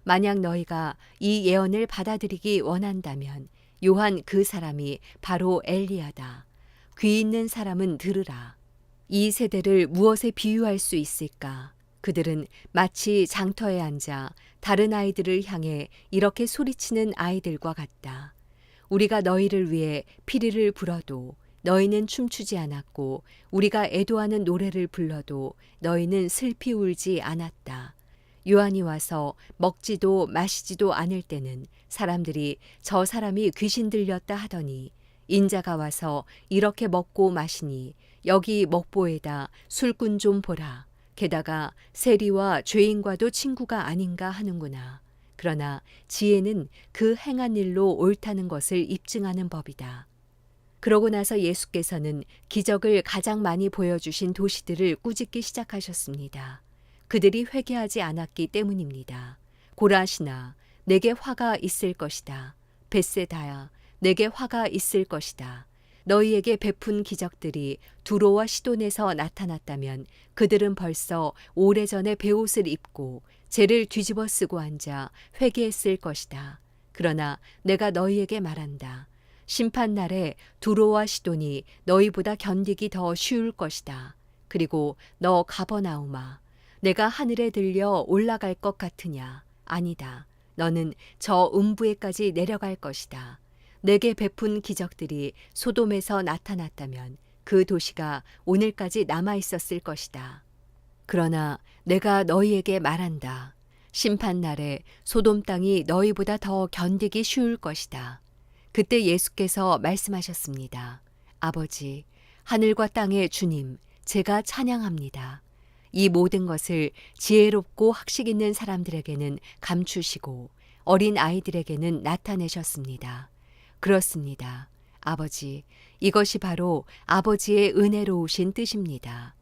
만약 너희가 이 예언을 받아들이기 원한다면 요한 그 사람이 바로 엘리야다. 귀 있는 사람은 들으라. 이 세대를 무엇에 비유할 수 있을까? 그들은 마치 장터에 앉아 다른 아이들을 향해 이렇게 소리치는 아이들과 같다. 우리가 너희를 위해 피리를 불어도 너희는 춤추지 않았고 우리가 애도하는 노래를 불러도 너희는 슬피 울지 않았다. 요한이 와서 먹지도 마시지도 않을 때는 사람들이 저 사람이 귀신 들렸다 하더니 인자가 와서 이렇게 먹고 마시니 여기 먹보에다 술꾼 좀 보라. 게다가 세리와 죄인과도 친구가 아닌가 하는구나. 그러나 지혜는 그 행한 일로 옳다는 것을 입증하는 법이다. 그러고 나서 예수께서는 기적을 가장 많이 보여주신 도시들을 꾸짖기 시작하셨습니다. 그들이 회개하지 않았기 때문입니다. 고라시나, 내게 화가 있을 것이다. 벳세다야, 내게 화가 있을 것이다. 너희에게 베푼 기적들이 두로와 시돈에서 나타났다면 그들은 벌써 오래전에 베옷을 입고 죄를 뒤집어 쓰고 앉아 회개했을 것이다. 그러나 내가 너희에게 말한다. 심판날에 두로와 시돈이 너희보다 견디기 더 쉬울 것이다. 그리고 너 가버나움아, 내가 하늘에 들려 올라갈 것 같으냐? 아니다. 너는 저 음부에까지 내려갈 것이다. 내게 베푼 기적들이 소돔에서 나타났다면 그 도시가 오늘까지 남아 있었을 것이다. 그러나 내가 너희에게 말한다. 심판날에 소돔 땅이 너희보다 더 견디기 쉬울 것이다. 그때 예수께서 말씀하셨습니다. 아버지, 하늘과 땅의 주님, 제가 찬양합니다. 이 모든 것을 지혜롭고 학식 있는 사람들에게는 감추시고 어린 아이들에게는 나타내셨습니다. 그렇습니다. 아버지, 이것이 바로 아버지의 은혜로우신 뜻입니다.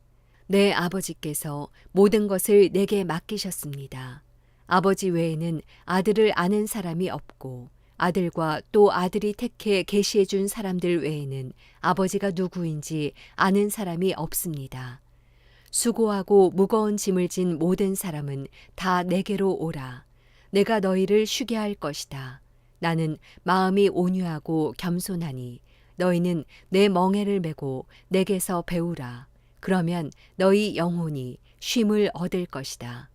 내 아버지께서 모든 것을 내게 맡기셨습니다. 아버지 외에는 아들을 아는 사람이 없고 아들과 또 아들이 택해 계시해 준 사람들 외에는 아버지가 누구인지 아는 사람이 없습니다. 수고하고 무거운 짐을 진 모든 사람은 다 내게로 오라. 내가 너희를 쉬게 할 것이다. 나는 마음이 온유하고 겸손하니 너희는 내 멍에를 메고 내게서 배우라. 그러면 너희 영혼이 쉼을 얻을 것이다.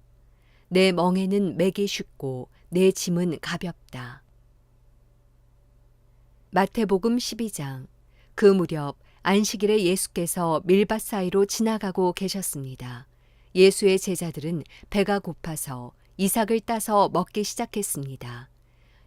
내 멍에는 매기 쉽고 내 짐은 가볍다. 마태복음 12장. 그 무렵 안식일에 예수께서 밀밭 사이로 지나가고 계셨습니다. 예수의 제자들은 배가 고파서 이삭을 따서 먹기 시작했습니다.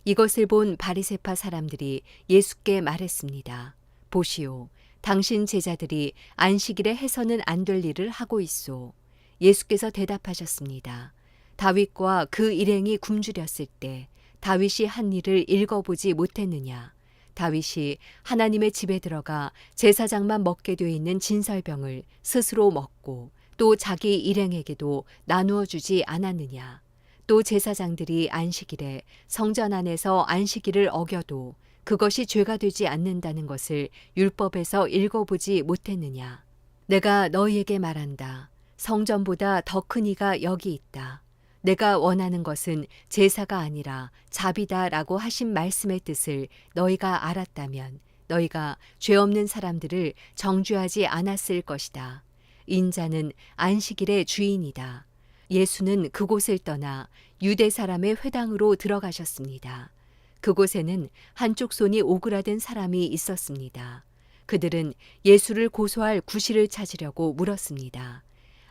이것을 본 바리새파 사람들이 예수께 말했습니다. 보시오, 당신 제자들이 안식일에 해서는 안 될 일을 하고 있소. 예수께서 대답하셨습니다. 다윗과 그 일행이 굶주렸을 때 다윗이 한 일을 읽어보지 못했느냐? 다윗이 하나님의 집에 들어가 제사장만 먹게 돼 있는 진설병을 스스로 먹고 또 자기 일행에게도 나누어 주지 않았느냐? 또 제사장들이 안식일에 성전 안에서 안식일을 어겨도 그것이 죄가 되지 않는다는 것을 율법에서 읽어보지 못했느냐? 내가 너희에게 말한다. 성전보다 더 큰 이가 여기 있다. 내가 원하는 것은 제사가 아니라 자비다라고 하신 말씀의 뜻을 너희가 알았다면 너희가 죄 없는 사람들을 정죄하지 않았을 것이다. 인자는 안식일의 주인이다. 예수는 그곳을 떠나 유대 사람의 회당으로 들어가셨습니다. 그곳에는 한쪽 손이 오그라든 사람이 있었습니다. 그들은 예수를 고소할 구실을 찾으려고 물었습니다.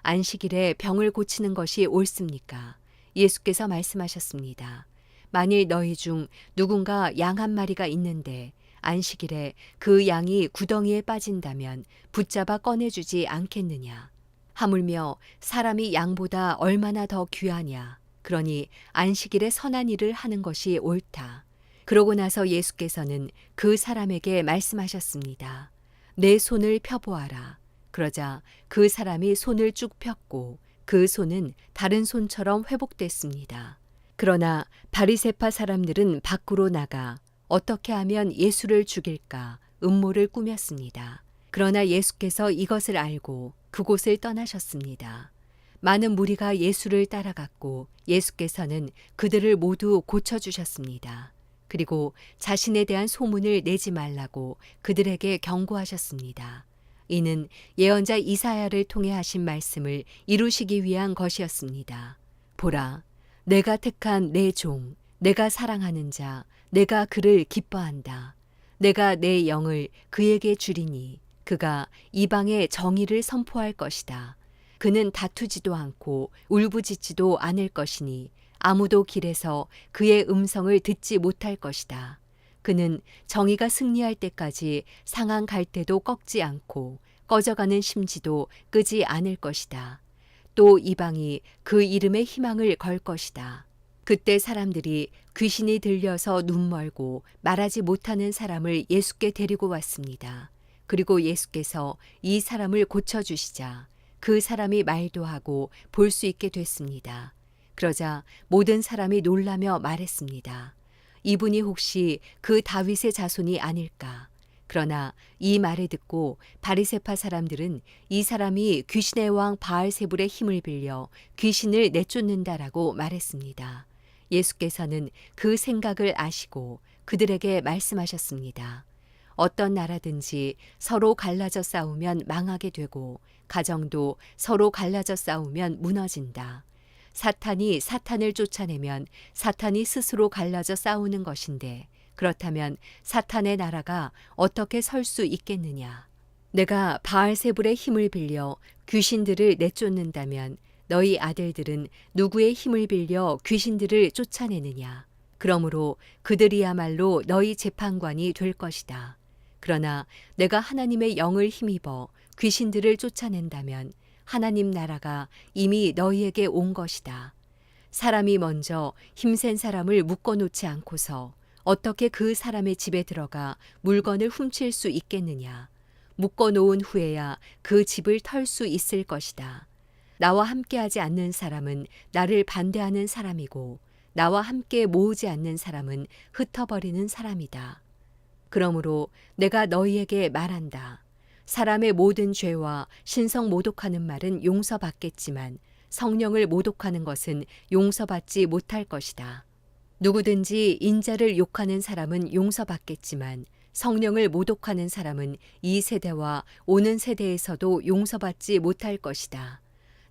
안식일에 병을 고치는 것이 옳습니까? 예수께서 말씀하셨습니다. 만일 너희 중 누군가 양 한 마리가 있는데 안식일에 그 양이 구덩이에 빠진다면 붙잡아 꺼내주지 않겠느냐? 하물며 사람이 양보다 얼마나 더 귀하냐? 그러니 안식일에 선한 일을 하는 것이 옳다. 그러고 나서 예수께서는 그 사람에게 말씀하셨습니다. 내 손을 펴보아라. 그러자 그 사람이 손을 쭉 폈고 그 손은 다른 손처럼 회복됐습니다. 그러나 바리새파 사람들은 밖으로 나가 어떻게 하면 예수를 죽일까 음모를 꾸몄습니다. 그러나 예수께서 이것을 알고 그곳을 떠나셨습니다. 많은 무리가 예수를 따라갔고 예수께서는 그들을 모두 고쳐주셨습니다. 그리고 자신에 대한 소문을 내지 말라고 그들에게 경고하셨습니다. 이는 예언자 이사야를 통해 하신 말씀을 이루시기 위한 것이었습니다. 보라, 내가 택한 내 종, 내가 사랑하는 자, 내가 그를 기뻐한다. 내가 내 영을 그에게 주리니 그가 이방에 정의를 선포할 것이다. 그는 다투지도 않고 울부짖지도 않을 것이니 아무도 길에서 그의 음성을 듣지 못할 것이다. 그는 정의가 승리할 때까지 상한 갈대도 꺾지 않고 꺼져가는 심지도 끄지 않을 것이다. 또 이방이 그 이름에 희망을 걸 것이다. 그때 사람들이 귀신이 들려서 눈멀고 말하지 못하는 사람을 예수께 데리고 왔습니다. 그리고 예수께서 이 사람을 고쳐주시자 그 사람이 말도 하고 볼 수 있게 됐습니다. 그러자 모든 사람이 놀라며 말했습니다. 이분이 혹시 그 다윗의 자손이 아닐까? 그러나 이 말을 듣고 바리새파 사람들은 이 사람이 귀신의 왕 바알세불의 힘을 빌려 귀신을 내쫓는다라고 말했습니다. 예수께서는 그 생각을 아시고 그들에게 말씀하셨습니다. 어떤 나라든지 서로 갈라져 싸우면 망하게 되고 가정도 서로 갈라져 싸우면 무너진다. 사탄이 사탄을 쫓아내면 사탄이 스스로 갈라져 싸우는 것인데 그렇다면 사탄의 나라가 어떻게 설 수 있겠느냐? 내가 바알세불의 힘을 빌려 귀신들을 내쫓는다면 너희 아들들은 누구의 힘을 빌려 귀신들을 쫓아내느냐? 그러므로 그들이야말로 너희 재판관이 될 것이다. 그러나 내가 하나님의 영을 힘입어 귀신들을 쫓아낸다면 하나님 나라가 이미 너희에게 온 것이다. 사람이 먼저 힘센 사람을 묶어놓지 않고서 어떻게 그 사람의 집에 들어가 물건을 훔칠 수 있겠느냐. 묶어놓은 후에야 그 집을 털 수 있을 것이다. 나와 함께하지 않는 사람은 나를 반대하는 사람이고 나와 함께 모으지 않는 사람은 흩어버리는 사람이다. 그러므로 내가 너희에게 말한다. 사람의 모든 죄와 신성 모독하는 말은 용서받겠지만 성령을 모독하는 것은 용서받지 못할 것이다. 누구든지 인자를 욕하는 사람은 용서받겠지만 성령을 모독하는 사람은 이 세대와 오는 세대에서도 용서받지 못할 것이다.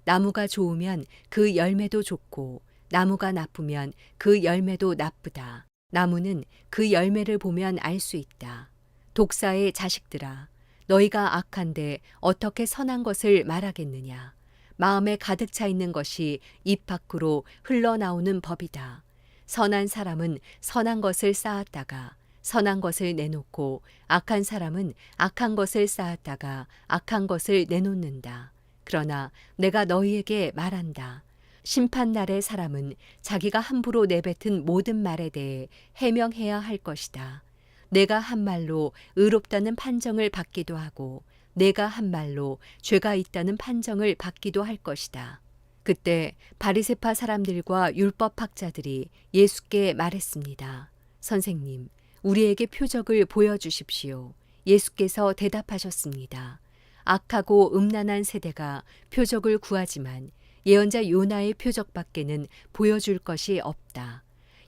나무가 좋으면 그 열매도 좋고 나무가 나쁘면 그 열매도 나쁘다. 나무는 그 열매를 보면 알 수 있다. 독사의 자식들아, 너희가 악한데 어떻게 선한 것을 말하겠느냐. 마음에 가득 차 있는 것이 입 밖으로 흘러나오는 법이다. 선한 사람은 선한 것을 쌓았다가 선한 것을 내놓고 악한 사람은 악한 것을 쌓았다가 악한 것을 내놓는다. 그러나 내가 너희에게 말한다. 심판날의 사람은 자기가 함부로 내뱉은 모든 말에 대해 해명해야 할 것이다. 내가 한 말로 의롭다는 판정을 받기도 하고 내가 한 말로 죄가 있다는 판정을 받기도 할 것이다. 그때 바리새파 사람들과 율법학자들이 예수께 말했습니다. 선생님, 우리에게 표적을 보여주십시오. 예수께서 대답하셨습니다. 악하고 음란한 세대가 표적을 구하지만 예언자 요나의 표적밖에는 보여줄 것이 없다.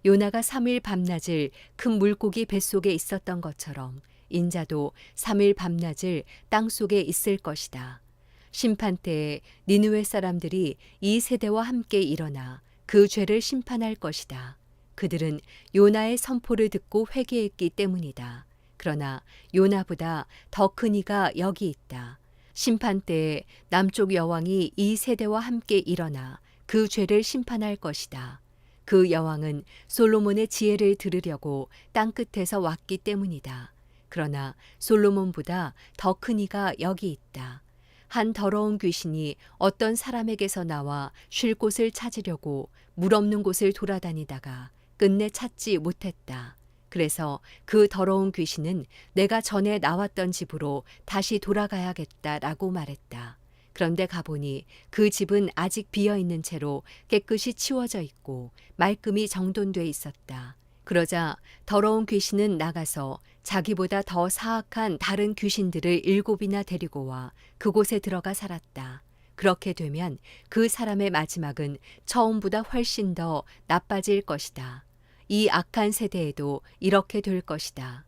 요나가 3일 밤낮을 큰 물고기 뱃속에 있었던 것처럼 인자도 3일 밤낮을 땅속에 있을 것이다. 심판 때에 니느웨 사람들이 이 세대와 함께 일어나 그 죄를 심판할 것이다. 그들은 요나의 선포를 듣고 회개했기 때문이다. 그러나 요나보다 더 큰 이가 여기 있다. 심판 때에 남쪽 여왕이 이 세대와 함께 일어나 그 죄를 심판할 것이다. 그 여왕은 솔로몬의 지혜를 들으려고 땅끝에서 왔기 때문이다. 그러나 솔로몬보다 더 큰 이가 여기 있다. 한 더러운 귀신이 어떤 사람에게서 나와 쉴 곳을 찾으려고 물 없는 곳을 돌아다니다가 끝내 찾지 못했다. 그래서 그 더러운 귀신은 내가 전에 나왔던 집으로 다시 돌아가야겠다라고 말했다. 그런데 가보니 그 집은 아직 비어있는 채로 깨끗이 치워져 있고 말끔히 정돈돼 있었다. 그러자 더러운 귀신은 나가서 자기보다 더 사악한 다른 귀신들을 7이나 데리고 와 그곳에 들어가 살았다. 그렇게 되면 그 사람의 마지막은 처음보다 훨씬 더 나빠질 것이다. 이 악한 세대에도 이렇게 될 것이다.